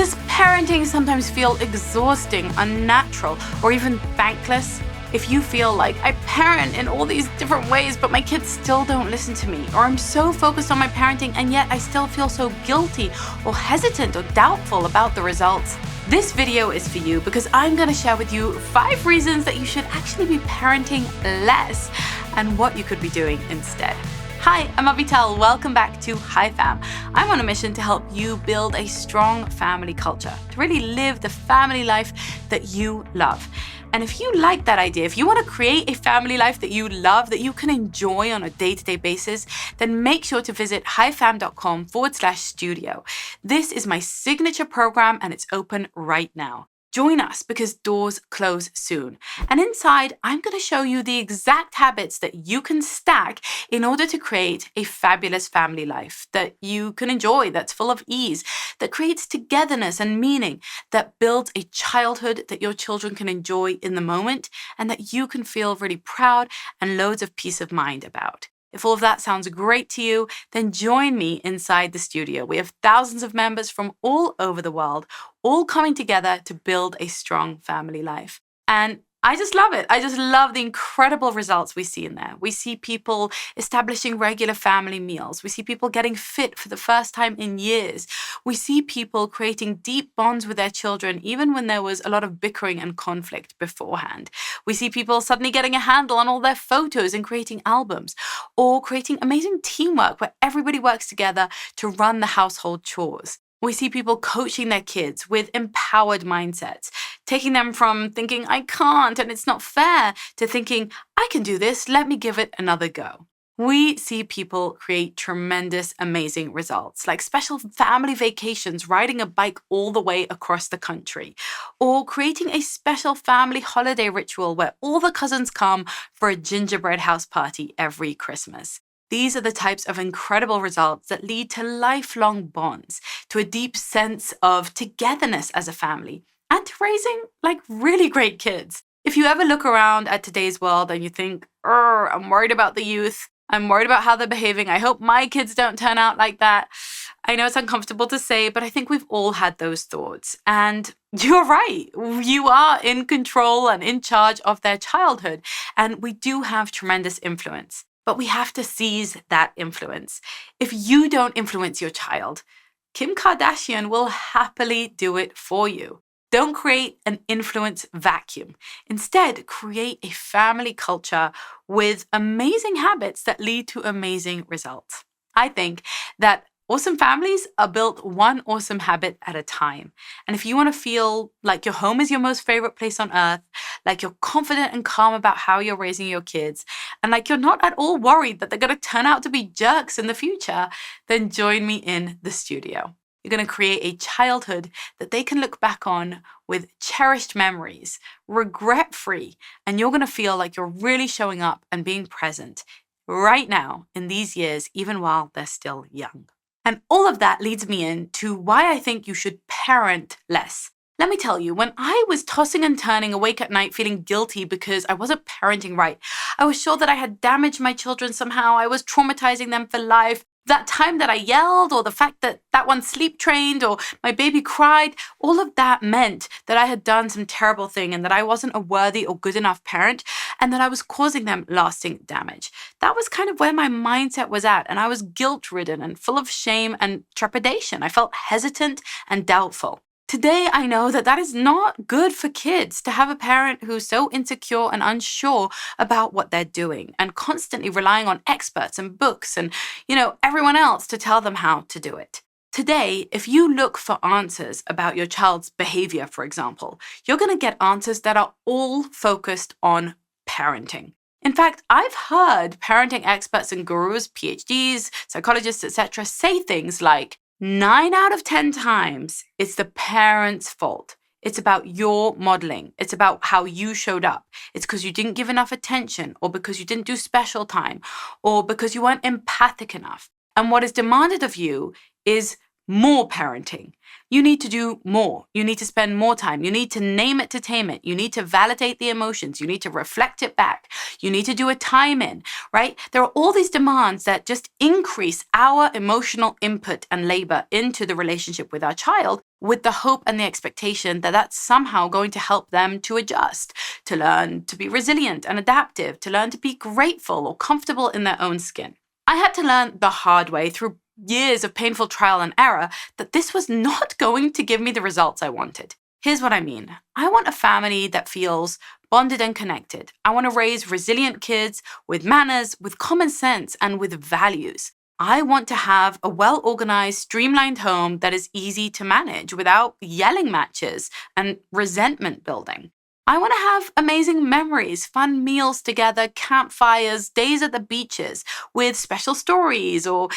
Does parenting sometimes feel exhausting, unnatural, or even thankless? If you feel like I parent in all these different ways, but my kids still don't listen to me, or I'm so focused on my parenting and yet I still feel so guilty or hesitant or doubtful about the results, this video is for you because I'm going to share with you 5 reasons that you should actually be parenting less and what you could be doing instead. Hi, I'm Avital. Welcome back to Hi Fam. I'm on a mission to help you build a strong family culture, to really live the family life that you love. And if you like that idea, if you want to create a family life that you love, that you can enjoy on a day-to-day basis, then make sure to visit hifam.com/studio. This is my signature program and it's open right now. Join us because doors close soon. And inside, I'm going to show you the exact habits that you can stack in order to create a fabulous family life that you can enjoy, that's full of ease, that creates togetherness and meaning, that builds a childhood that your children can enjoy in the moment and that you can feel really proud and loads of peace of mind about. If all of that sounds great to you, then join me inside the studio. We have thousands of members from all over the world, all coming together to build a strong family life. And I just love it. I just love the incredible results we see in there. We see people establishing regular family meals. We see people getting fit for the first time in years. We see people creating deep bonds with their children, even when there was a lot of bickering and conflict beforehand. We see people suddenly getting a handle on all their photos and creating albums, or creating amazing teamwork where everybody works together to run the household chores. We see people coaching their kids with empowered mindsets, taking them from thinking, I can't and it's not fair, to thinking, I can do this, let me give it another go. We see people create tremendous, amazing results, like special family vacations, riding a bike all the way across the country, or creating a special family holiday ritual where all the cousins come for a gingerbread house party every Christmas. These are the types of incredible results that lead to lifelong bonds, to a deep sense of togetherness as a family, and to raising really great kids. If you ever look around at today's world and you think, I'm worried about the youth, I'm worried about how they're behaving, I hope my kids don't turn out like that. I know it's uncomfortable to say, but I think we've all had those thoughts. And you're right. You are in control and in charge of their childhood. And we do have tremendous influence. But we have to seize that influence. If you don't influence your child, Kim Kardashian will happily do it for you. Don't create an influence vacuum. Instead, create a family culture with amazing habits that lead to amazing results. I think that awesome families are built one awesome habit at a time. And if you want to feel like your home is your most favorite place on earth, like you're confident and calm about how you're raising your kids, and like you're not at all worried that they're going to turn out to be jerks in the future, then join me in the studio. You're going to create a childhood that they can look back on with cherished memories, regret-free, and you're going to feel like you're really showing up and being present right now in these years, even while they're still young. And all of that leads me into why I think you should parent less. Let me tell you, when I was tossing and turning awake at night feeling guilty because I wasn't parenting right, I was sure that I had damaged my children somehow, I was traumatizing them for life. That time that I yelled, or the fact that that one sleep trained, or my baby cried, all of that meant that I had done some terrible thing and that I wasn't a worthy or good enough parent and that I was causing them lasting damage. That was kind of where my mindset was at, and I was guilt-ridden and full of shame and trepidation. I felt hesitant and doubtful. Today, I know that that is not good for kids to have a parent who's so insecure and unsure about what they're doing and constantly relying on experts and books and, everyone else to tell them how to do it. Today, if you look for answers about your child's behavior, for example, you're going to get answers that are all focused on parenting. In fact, I've heard parenting experts and gurus, PhDs, psychologists, etc., say things like, 9 out of 10 times, it's the parent's fault. It's about your modeling. It's about how you showed up. It's because you didn't give enough attention, or because you didn't do special time, or because you weren't empathic enough. And what is demanded of you is more parenting. You need to do more. You need to spend more time. You need to name it to tame it. You need to validate the emotions. You need to reflect it back. You need to do a time in, right? There are all these demands that just increase our emotional input and labor into the relationship with our child, with the hope and the expectation that that's somehow going to help them to adjust, to learn to be resilient and adaptive, to learn to be grateful or comfortable in their own skin. I had to learn the hard way through years of painful trial and error that this was not going to give me the results I wanted. Here's what I mean. I want a family that feels bonded and connected. I want to raise resilient kids with manners, with common sense, and with values. I want to have a well-organized, streamlined home that is easy to manage without yelling matches and resentment building. I want to have amazing memories, fun meals together, campfires, days at the beaches with special stories or,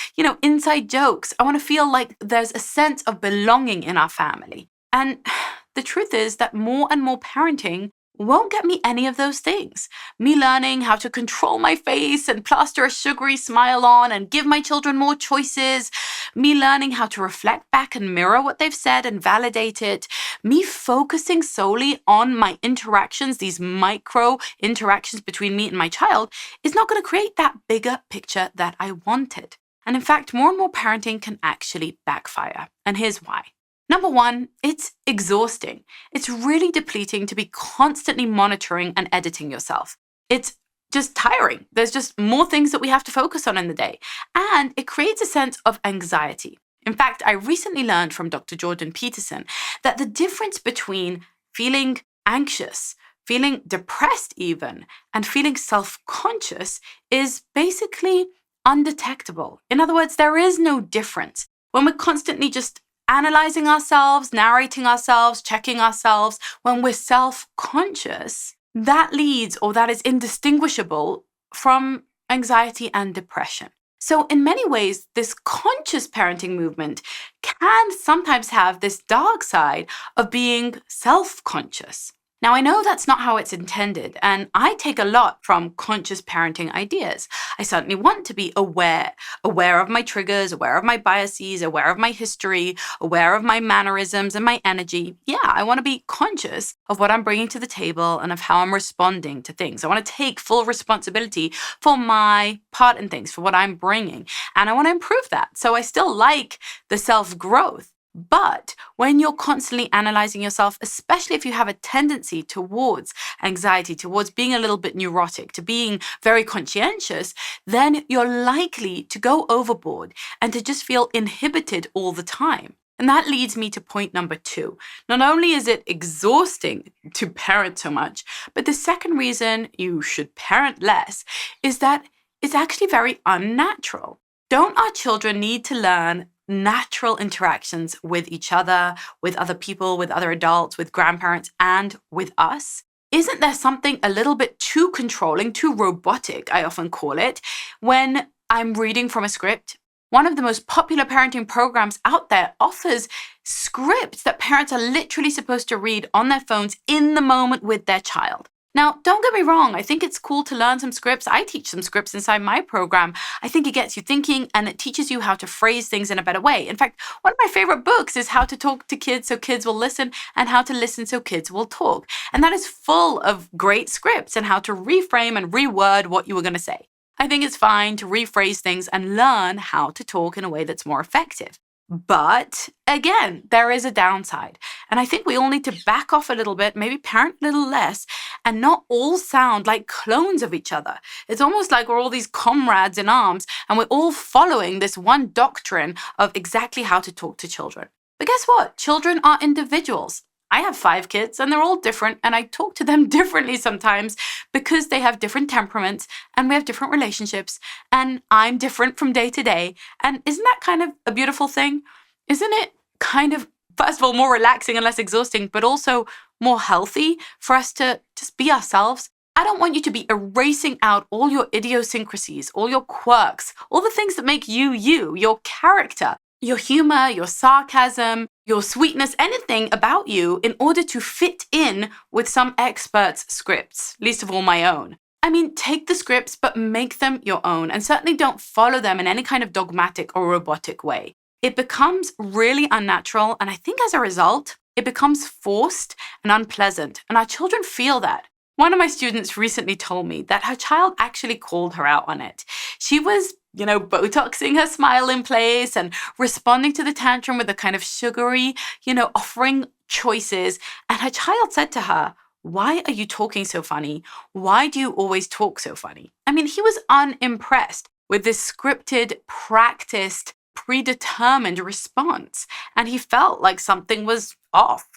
inside jokes. I want to feel like there's a sense of belonging in our family. And the truth is that more and more parenting won't get me any of those things. Me learning how to control my face and plaster a sugary smile on and give my children more choices. Me learning how to reflect back and mirror what they've said and validate it. Me focusing solely on my interactions, these micro interactions between me and my child, is not going to create that bigger picture that I wanted. And in fact, more and more parenting can actually backfire. And here's why. Number one, it's exhausting. It's really depleting to be constantly monitoring and editing yourself. It's just tiring. There's just more things that we have to focus on in the day. And it creates a sense of anxiety. In fact, I recently learned from Dr. Jordan Peterson that the difference between feeling anxious, feeling depressed even, and feeling self-conscious is basically undetectable. In other words, there is no difference. When we're constantly just analyzing ourselves, narrating ourselves, checking ourselves, when we're self-conscious, that is indistinguishable from anxiety and depression. So in many ways, this conscious parenting movement can sometimes have this dark side of being self-conscious. Now, I know that's not how it's intended, and I take a lot from conscious parenting ideas. I certainly want to be aware of my triggers, aware of my biases, aware of my history, aware of my mannerisms and my energy. Yeah, I want to be conscious of what I'm bringing to the table and of how I'm responding to things. I want to take full responsibility for my part in things, for what I'm bringing, and I want to improve that. So I still like the self-growth. But when you're constantly analyzing yourself, especially if you have a tendency towards anxiety, towards being a little bit neurotic, to being very conscientious, then you're likely to go overboard and to just feel inhibited all the time. And that leads me to point number 2. Not only is it exhausting to parent so much, but the second reason you should parent less is that it's actually very unnatural. Don't our children need to learn natural interactions with each other, with other people, with other adults, with grandparents, and with us? Isn't there something a little bit too controlling, too robotic, I often call it, when I'm reading from a script? One of the most popular parenting programs out there offers scripts that parents are literally supposed to read on their phones in the moment with their child. Now, don't get me wrong, I think it's cool to learn some scripts. I teach some scripts inside my program. I think it gets you thinking and it teaches you how to phrase things in a better way. In fact, one of my favorite books is How to Talk to Kids So Kids Will Listen and How to Listen So Kids Will Talk. And that is full of great scripts and how to reframe and reword what you were going to say. I think it's fine to rephrase things and learn how to talk in a way that's more effective. But again, there is a downside. And I think we all need to back off a little bit, maybe parent a little less, and not all sound like clones of each other. It's almost like we're all these comrades in arms and we're all following this one doctrine of exactly how to talk to children. But guess what? Children are individuals. I have 5 kids and they're all different and I talk to them differently sometimes because they have different temperaments and we have different relationships and I'm different from day to day. And isn't that kind of a beautiful thing? Isn't it kind of, first of all, more relaxing and less exhausting, but also more healthy for us to just be ourselves? I don't want you to be erasing out all your idiosyncrasies, all your quirks, all the things that make you, your character, your humor, your sarcasm, your sweetness, anything about you in order to fit in with some expert's scripts, least of all my own. I mean, take the scripts, but make them your own, and certainly don't follow them in any kind of dogmatic or robotic way. it becomes really unnatural. And I think as a result, it becomes forced and unpleasant. And our children feel that. One of my students recently told me that her child actually called her out on it. She was, Botoxing her smile in place and responding to the tantrum with a kind of sugary, offering choices. And her child said to her, "Why are you talking so funny? Why do you always talk so funny?" I mean, he was unimpressed with this scripted, practiced, predetermined response, and he felt like something was off.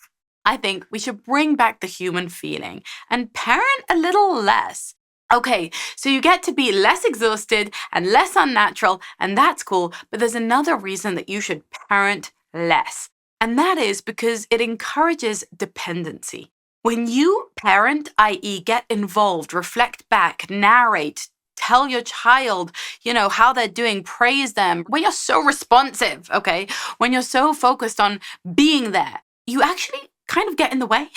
I think we should bring back the human feeling and parent a little less. Okay, so you get to be less exhausted and less unnatural, and that's cool, but there's another reason that you should parent less. And that is because it encourages dependency. When you parent, i.e., get involved, reflect back, narrate, tell your child, how they're doing, praise them, when you're so responsive, okay, when you're so focused on being there, you actually kind of get in the way.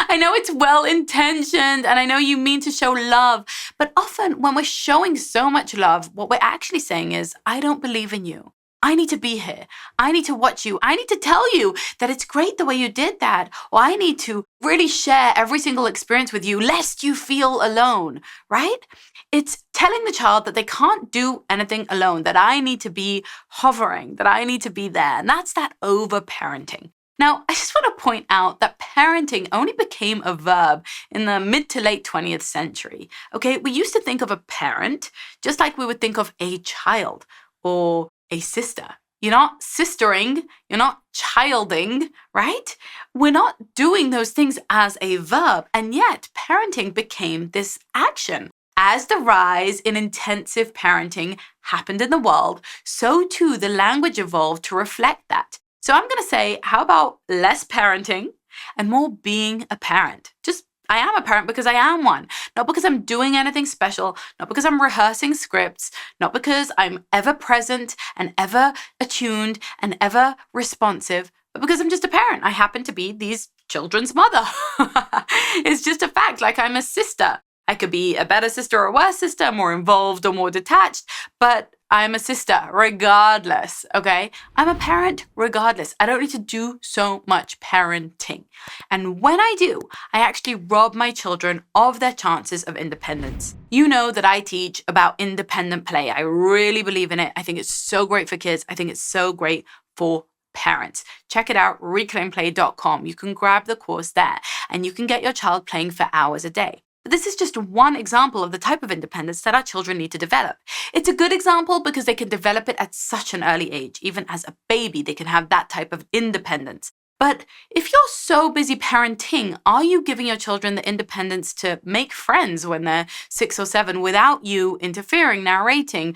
I know it's well-intentioned and I know you mean to show love, but often when we're showing so much love, what we're actually saying is, I don't believe in you. I need to be here. I need to watch you. I need to tell you that it's great the way you did that. Or I need to really share every single experience with you lest you feel alone, right? It's telling the child that they can't do anything alone, that I need to be hovering, that I need to be there. And that's that over-parenting. Now, I just want to point out that parenting only became a verb in the mid to late 20th century. Okay, we used to think of a parent just like we would think of a child or a sister. You're not sistering, you're not childing, right? We're not doing those things as a verb, and yet parenting became this action. As the rise in intensive parenting happened in the world, so too the language evolved to reflect that. So I'm going to say, how about less parenting and more being a parent? Just, I am a parent because I am one. Not because I'm doing anything special, not because I'm rehearsing scripts, not because I'm ever present and ever attuned and ever responsive, but because I'm just a parent. I happen to be these children's mother. It's just a fact, like I'm a sister. I could be a better sister or a worse sister, more involved or more detached, but I'm a sister regardless, okay? I'm a parent regardless. I don't need to do so much parenting. And when I do, I actually rob my children of their chances of independence. You know that I teach about independent play. I really believe in it. I think it's so great for kids. I think it's so great for parents. Check it out, reclaimplay.com. You can grab the course there and you can get your child playing for hours a day. But this is just one example of the type of independence that our children need to develop. It's a good example because they can develop it at such an early age. Even as a baby, they can have that type of independence. But if you're so busy parenting, are you giving your children the independence to make friends when they're 6 or 7 without you interfering, narrating,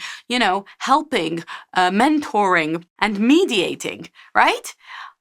helping, mentoring, and mediating, right?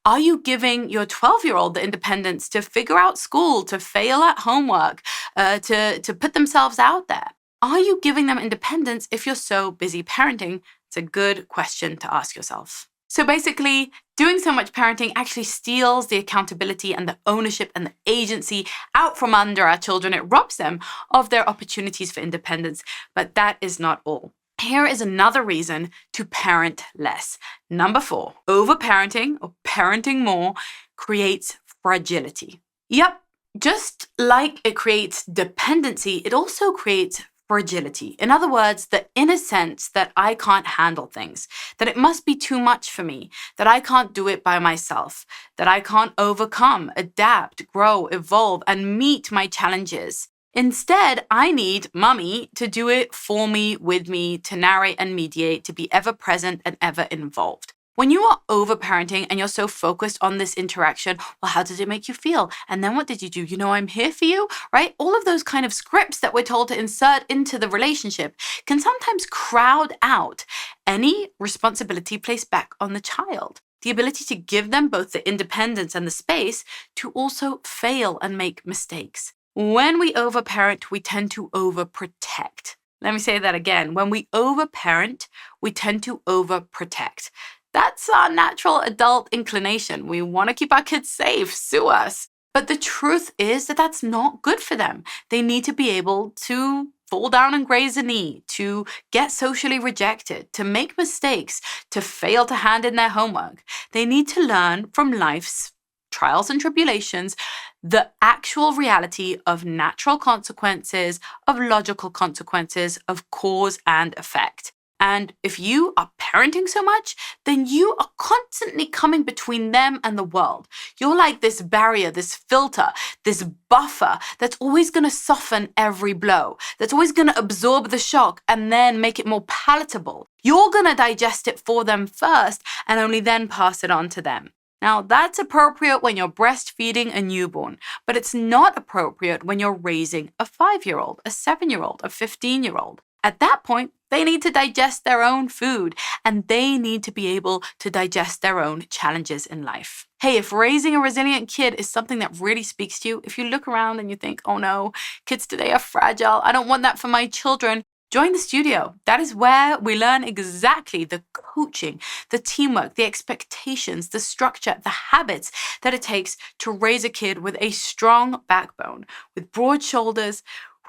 Are you giving your 12-year-old the independence to figure out school, to fail at homework, to put themselves out there? Are you giving them independence if you're so busy parenting? It's a good question to ask yourself. So basically, doing so much parenting actually steals the accountability and the ownership and the agency out from under our children. It robs them of their opportunities for independence. But that is not all. Here is another reason to parent less. Number 4, overparenting or parenting more creates fragility. Yep, just like it creates dependency, it also creates fragility. In other words, the inner sense that I can't handle things, that it must be too much for me, that I can't do it by myself, that I can't overcome, adapt, grow, evolve, and meet my challenges. Instead, I need mommy to do it for me, with me, to narrate and mediate, to be ever present and ever involved. When you are overparenting and you're so focused on this interaction, well, how did it make you feel? And then what did you do? I'm here for you, right? All of those kind of scripts that we're told to insert into the relationship can sometimes crowd out any responsibility placed back on the child. The ability to give them both the independence and the space to also fail and make mistakes. When we overparent, we tend to overprotect. Let me say that again. When we overparent, we tend to overprotect. That's our natural adult inclination. We want to keep our kids safe, sue us. But the truth is that that's not good for them. They need to be able to fall down and graze a knee, to get socially rejected, to make mistakes, to fail to hand in their homework. They need to learn from life's trials and tribulations, the actual reality of natural consequences, of logical consequences, of cause and effect. And if you are parenting so much, then you are constantly coming between them and the world. You're like this barrier, this filter, this buffer that's always going to soften every blow, that's always going to absorb the shock and then make it more palatable. You're going to digest it for them first and only then pass it on to them. Now, that's appropriate when you're breastfeeding a newborn, but it's not appropriate when you're raising a 5-year-old, a 7-year-old, a 15-year-old. At that point, they need to digest their own food, and they need to be able to digest their own challenges in life. Hey, if raising a resilient kid is something that really speaks to you, if you look around and you think, oh no, kids today are fragile, I don't want that for my children, join the studio. That is where we learn exactly the coaching, the teamwork, the expectations, the structure, the habits that it takes to raise a kid with a strong backbone, with broad shoulders,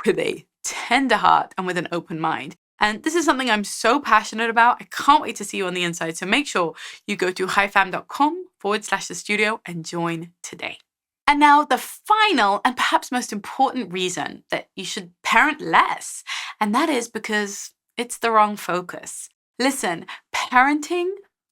with a tender heart, and with an open mind. And this is something I'm so passionate about. I can't wait to see you on the inside. So make sure you go to highfam.com/the studio and join today. And now the final and perhaps most important reason that you should parent less, and that is because it's the wrong focus. Listen, parenting,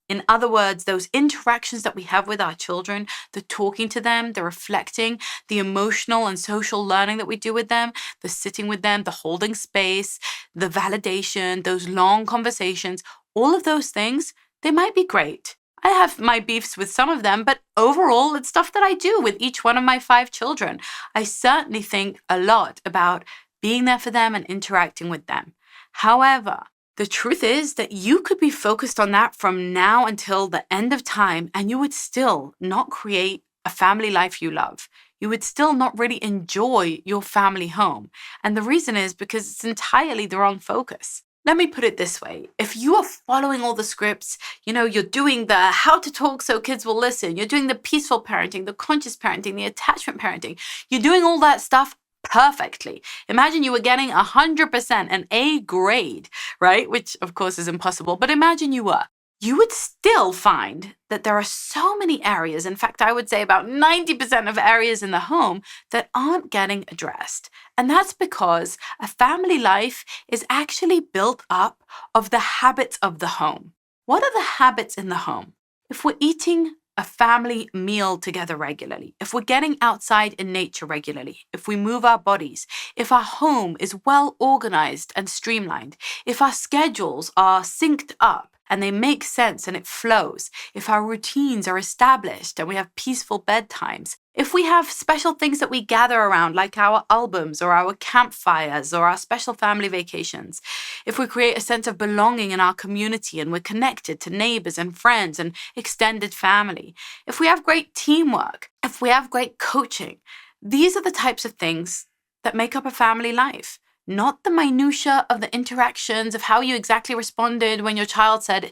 in other words, those interactions that we have with our children, the talking to them, the reflecting, the emotional and social learning that we do with them, the sitting with them, the holding space, the validation, those long conversations, all of those things, they might be great. I have my beefs with some of them, but overall, it's stuff that I do with each one of my 5 children. I certainly think a lot about being there for them and interacting with them. However, the truth is that you could be focused on that from now until the end of time, and you would still not create a family life you love. You would still not really enjoy your family home. And the reason is because it's entirely the wrong focus. Let me put it this way. If you are following all the scripts, you're doing the how to talk so kids will listen, you're doing the peaceful parenting, the conscious parenting, the attachment parenting, you're doing all that stuff perfectly. Imagine you were getting 100%, an A grade, right? Which of course is impossible, but imagine you were. You would still find that there are so many areas, in fact, I would say about 90% of areas in the home that aren't getting addressed. And that's because a family life is actually built up of the habits of the home. What are the habits in the home? If we're eating a family meal together regularly, if we're getting outside in nature regularly, if we move our bodies, if our home is well organized and streamlined, if our schedules are synced up and they make sense and it flows, if our routines are established and we have peaceful bedtimes, if we have special things that we gather around like our albums or our campfires or our special family vacations, if we create a sense of belonging in our community and we're connected to neighbors and friends and extended family, if we have great teamwork, if we have great coaching, these are the types of things that make up a family life. Not the minutia of the interactions of how you exactly responded when your child said,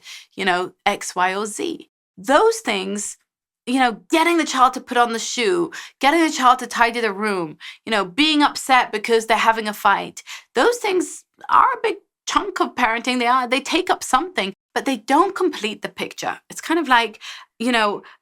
X, Y, or Z. Those things, getting the child to put on the shoe, getting the child to tidy the room, being upset because they're having a fight. Those things are a big chunk of parenting. They take up something, but they don't complete the picture. It's kind of like,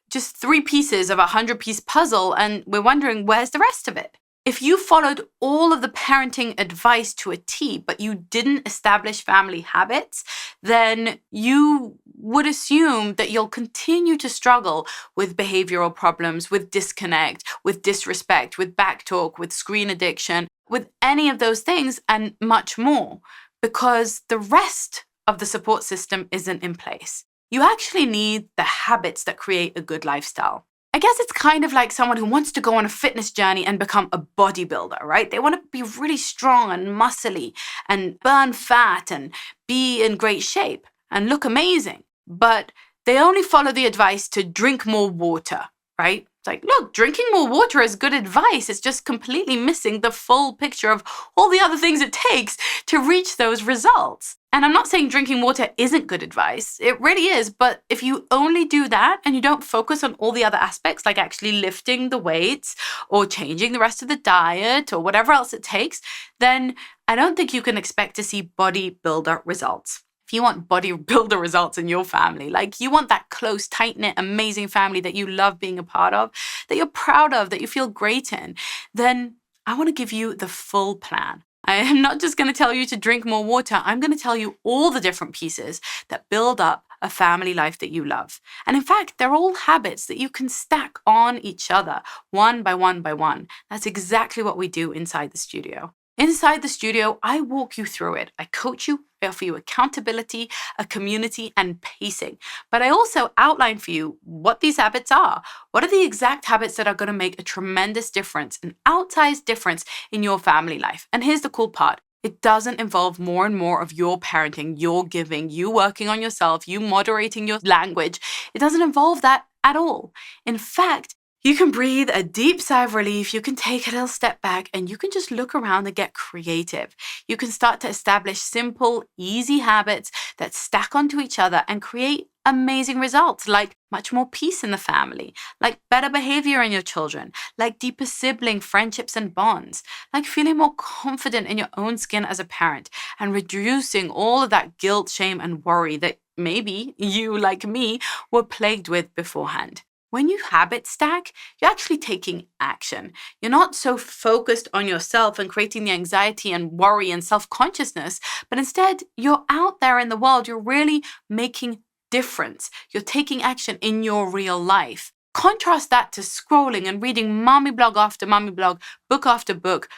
just 3 pieces of a 100-piece puzzle, and we're wondering, where's the rest of it? If you followed all of the parenting advice to a T, but you didn't establish family habits, then you would assume that you'll continue to struggle with behavioral problems, with disconnect, with disrespect, with backtalk, with screen addiction, with any of those things and much more, because the rest of the support system isn't in place. You actually need the habits that create a good lifestyle. I guess it's kind of like someone who wants to go on a fitness journey and become a bodybuilder, right? They want to be really strong and muscly and burn fat and be in great shape and look amazing. But they only follow the advice to drink more water, right? It's like, look, drinking more water is good advice. It's just completely missing the full picture of all the other things it takes to reach those results. And I'm not saying drinking water isn't good advice. It really is. But if you only do that and you don't focus on all the other aspects, like actually lifting the weights or changing the rest of the diet or whatever else it takes, then I don't think you can expect to see bodybuilder results. If you want bodybuilder results in your family, like you want that close, tight-knit, amazing family that you love being a part of, that you're proud of, that you feel great in, then I want to give you the full plan. I am not just going to tell you to drink more water. I'm going to tell you all the different pieces that build up a family life that you love. And in fact, they're all habits that you can stack on each other, one by one by one. That's exactly what we do inside the studio. Inside the studio, I walk you through it. I coach you, I offer you accountability, a community, and pacing. But I also outline for you what these habits are. What are the exact habits that are going to make a tremendous difference, an outsized difference in your family life? And here's the cool part. It doesn't involve more and more of your parenting, your giving, you working on yourself, you moderating your language. It doesn't involve that at all. In fact, you can breathe a deep sigh of relief, you can take a little step back, and you can just look around and get creative. You can start to establish simple, easy habits that stack onto each other and create amazing results, like much more peace in the family, like better behavior in your children, like deeper sibling friendships and bonds, like feeling more confident in your own skin as a parent, and reducing all of that guilt, shame, and worry that maybe you, like me, were plagued with beforehand. When you habit stack, you're actually taking action. You're not so focused on yourself and creating the anxiety and worry and self-consciousness, but instead you're out there in the world. You're really making difference. You're taking action in your real life. Contrast that to scrolling and reading mommy blog after mommy blog, book after book,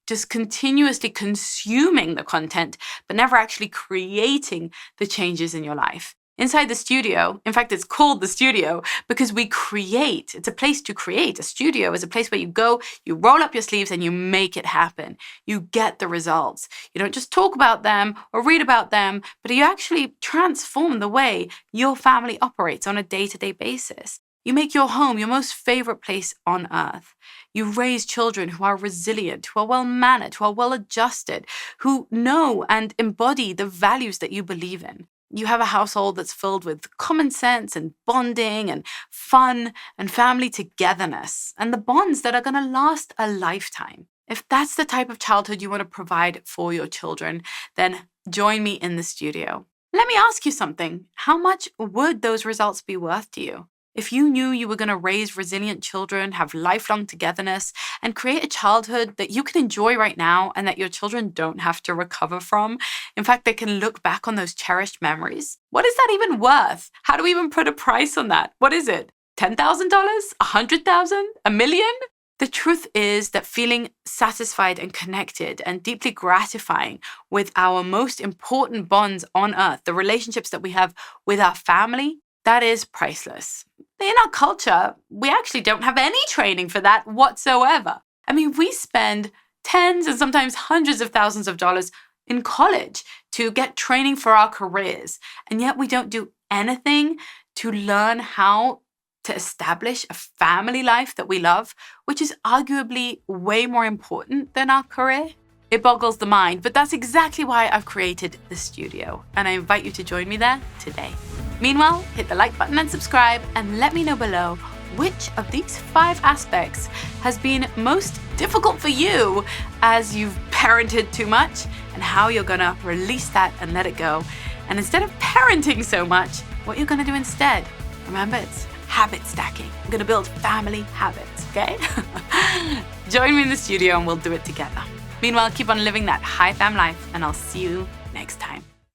just continuously consuming the content, but never actually creating the changes in your life. Inside the studio, in fact, it's called the studio because we create. It's a place to create. A studio is a place where you go, you roll up your sleeves and you make it happen. You get the results. You don't just talk about them or read about them, but you actually transform the way your family operates on a day-to-day basis. You make your home your most favorite place on earth. You raise children who are resilient, who are well-mannered, who are well-adjusted, who know and embody the values that you believe in. You have a household that's filled with common sense and bonding and fun and family togetherness and the bonds that are going to last a lifetime. If that's the type of childhood you want to provide for your children, then join me in the studio. Let me ask you something. How much would those results be worth to you? If you knew you were going to raise resilient children, have lifelong togetherness, and create a childhood that you can enjoy right now and that your children don't have to recover from, in fact, they can look back on those cherished memories, what is that even worth? How do we even put a price on that? What is it? $10,000? $100,000? $1 million? The truth is that feeling satisfied and connected and deeply gratifying with our most important bonds on earth, the relationships that we have with our family, that is priceless. In our culture, we actually don't have any training for that whatsoever. I mean, we spend tens and sometimes hundreds of thousands of dollars in college to get training for our careers, and yet we don't do anything to learn how to establish a family life that we love, which is arguably way more important than our career. It boggles the mind, but that's exactly why I've created the studio, and I invite you to join me there today. Meanwhile, hit the like button and subscribe, and let me know below which of these 5 aspects has been most difficult for you as you've parented too much, and how you're gonna release that and let it go. And instead of parenting so much, what you're gonna do instead. Remember, it's habit stacking. I'm gonna build family habits, okay? Join me in the studio and we'll do it together. Meanwhile, keep on living that high fam life, and I'll see you next time.